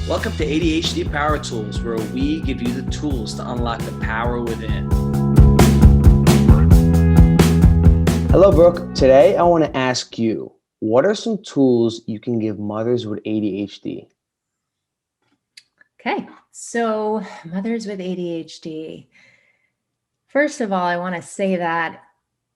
Welcome to ADHD Power Tools, where we give you the tools to unlock the power within. Hello, Brooke. Today, I want to ask you, what are some tools you can give mothers with ADHD? Okay, so mothers with ADHD. First of all, I want to say that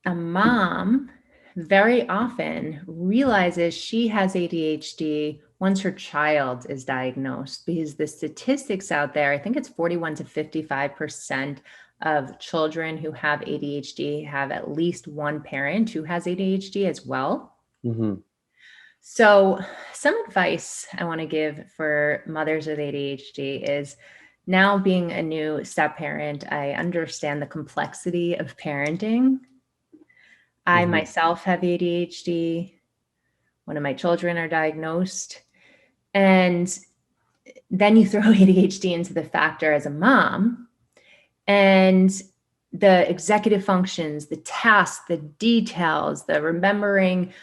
a mom very often realizes she has ADHD once her child is diagnosed, because the statistics out there, I think it's 41 to 55% of children who have ADHD have at least one parent who has ADHD as well. Mm-hmm. So, some advice I want to give for mothers with ADHD is, now being a new step parent, I understand the complexity of parenting. I Mm-hmm. myself have ADHD. One of my children are diagnosed. And then you throw ADHD into the factor as a mom, and the executive functions, the tasks, the details, the remembering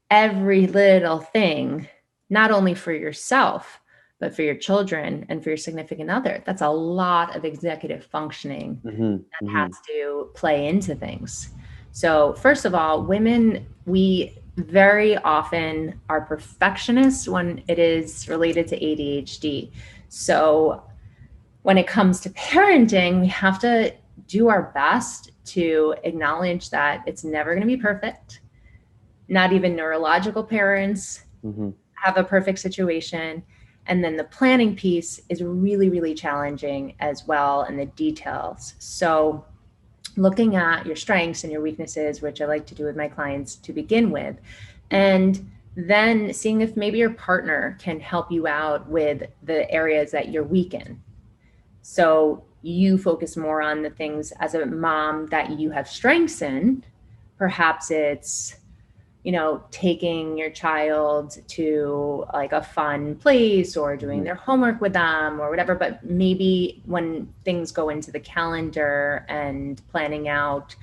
every little thing, not only for yourself, but for your children and for your significant other. That's a lot of executive functioning that Mm-hmm. has to play into things. So, first of all, women, we very often are perfectionists when it is related to ADHD. So, when it comes to parenting, we have to do our best to acknowledge that it's never going to be perfect. Not even neurological parents Mm-hmm. have a perfect situation. And then the planning piece is really, really challenging as well, and the details. So, looking at your strengths and your weaknesses, which I like to do with my clients to begin with, and then seeing if maybe your partner can help you out with the areas that you're weak in. So, you focus more on the things as a mom that you have strengths in. Perhaps it's taking your child to like a fun place or doing Mm-hmm. their homework with them or whatever. But maybe when things go into the calendar and planning out,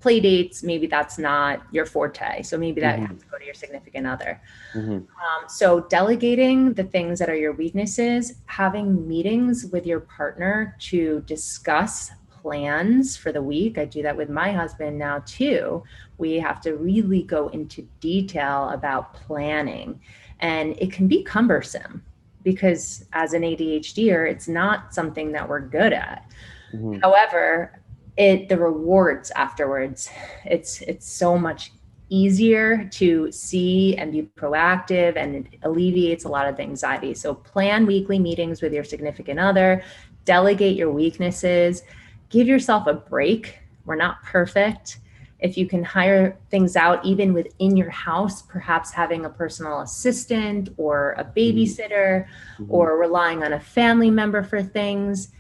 play dates, maybe that's not your forte. So maybe that has to go to your significant other. Mm-hmm. So delegating the things that are your weaknesses, having meetings with your partner to discuss plans for the week. I do that with my husband now too. We have to really go into detail about planning, and it can be cumbersome because as an ADHDer, it's not something that we're good at. Mm-hmm. However, the rewards afterwards, it's so much easier to see and be proactive, and it alleviates a lot of the anxiety. So plan weekly meetings with your significant other, delegate your weaknesses, give yourself a break. We're not perfect. If you can hire things out even within your house, perhaps having a personal assistant or a babysitter, Mm-hmm. or relying on a family member for things,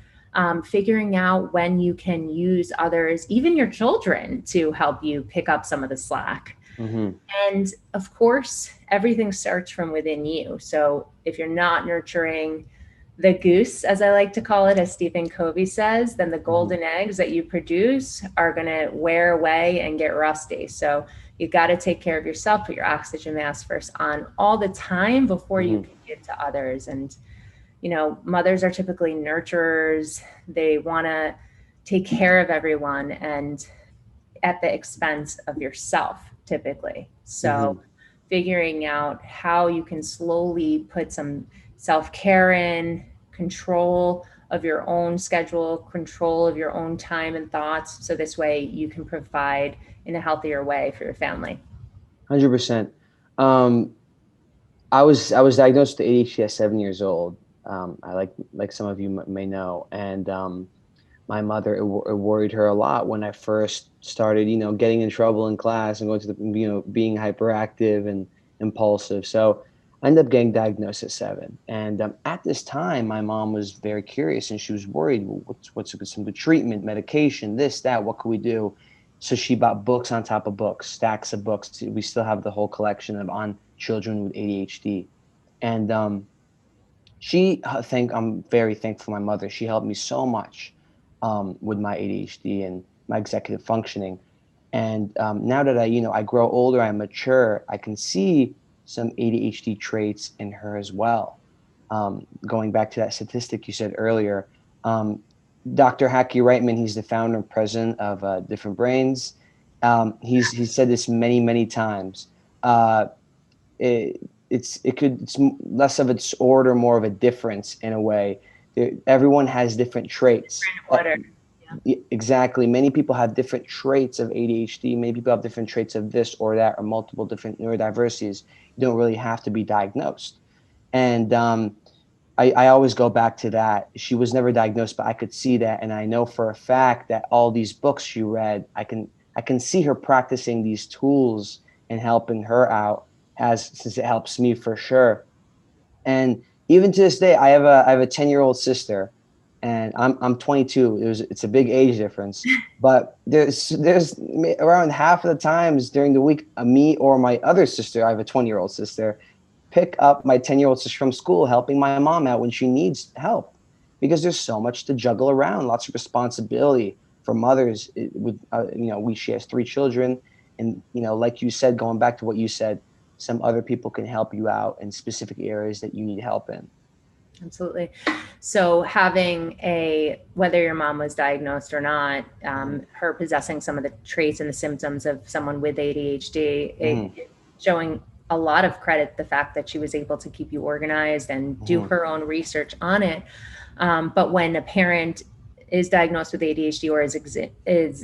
figuring out when you can use others, even your children, to help you pick up some of the slack. Mm-hmm. And of course, everything starts from within you. So if you're not nurturing the goose, as I like to call it, as Stephen Covey says, then the Mm-hmm. golden eggs that you produce are going to wear away and get rusty. So you got to take care of yourself, put your oxygen mask first on all the time before you Mm-hmm. can give to others. And mothers are typically nurturers. They want to take care of everyone, and at the expense of yourself, typically. Mm-hmm. So, figuring out how you can slowly put some self care in, control of your own schedule, control of your own time and thoughts. So, this way you can provide in a healthier way for your family. 100%. Um, I was diagnosed with ADHD at 7 years old. I like some of you may know, and my mother, it worried her a lot when I first started, getting in trouble in class and going to being hyperactive and impulsive. So I ended up getting diagnosed at 7. And at this time, my mom was very curious and she was worried. Well, what's some good treatment, medication, this, that, what could we do? So she bought books on top of books, stacks of books. We still have the whole collection of on children with ADHD. And I'm very thankful for my mother. She helped me so much with my ADHD and my executive functioning. And now that I grow older, I mature, I can see some ADHD traits in her as well. going back to that statistic you said earlier, Dr. Hackey Reitman, he's the founder and president of Different Brains. He's said this many, many times. It's less of a disorder, more of a difference in a way. Everyone has different traits. Order. Exactly. Many people have different traits of ADHD. Many people have different traits of this or that, or multiple different neurodiversities. You don't really have to be diagnosed. And I always go back to that. She was never diagnosed, but I could see that, and I know for a fact that all these books she read, I can see her practicing these tools and helping her out, since it helps me for sure. And even to this day, I have a 10-year-old sister, and I'm 22. It's a big age difference, but there's around half of the times during the week, me or my other sister, I have a 20-year-old sister, pick up my 10-year-old sister from school, helping my mom out when she needs help, because there's so much to juggle around, lots of responsibility for mothers. She has 3 children, and like you said, going back to what you said, some other people can help you out in specific areas that you need help in. Absolutely. So whether your mom was diagnosed or not, her possessing some of the traits and the symptoms of someone with ADHD, showing a lot of credit, the fact that she was able to keep you organized and do her own research on it. But when a parent is diagnosed with ADHD or is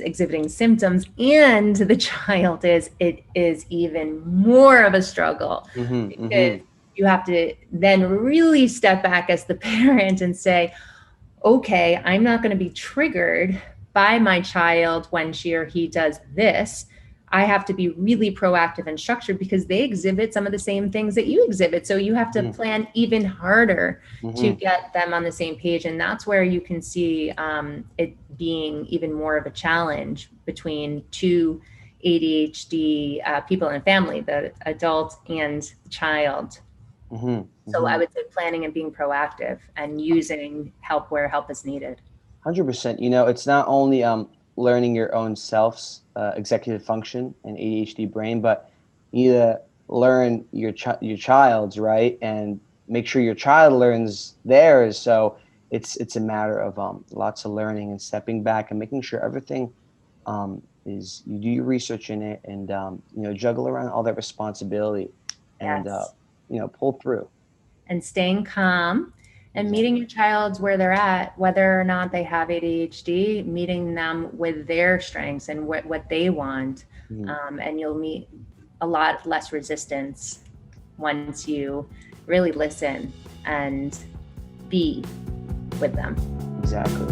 exhibiting symptoms and the child it is even more of a struggle, because you have to then really step back as the parent and say, okay, I'm not going to be triggered by my child when she or he does this. I have to be really proactive and structured because they exhibit some of the same things that you exhibit. So you have to plan even harder to get them on the same page. And that's where you can see it being even more of a challenge between 2 ADHD people in a family, the adult and the child. So I would say planning and being proactive and using help where help is needed. 100%. It's not only learning your own self's executive function and ADHD brain, but you need to learn your child's, right, and make sure your child learns theirs. So it's a matter of lots of learning and stepping back and making sure everything is, you do your research in it, and juggle around all that responsibility, and pull through. And staying calm and meeting your child where they're at, whether or not they have ADHD, meeting them with their strengths and what they want. And you'll meet a lot less resistance once you really listen and be with them. Exactly.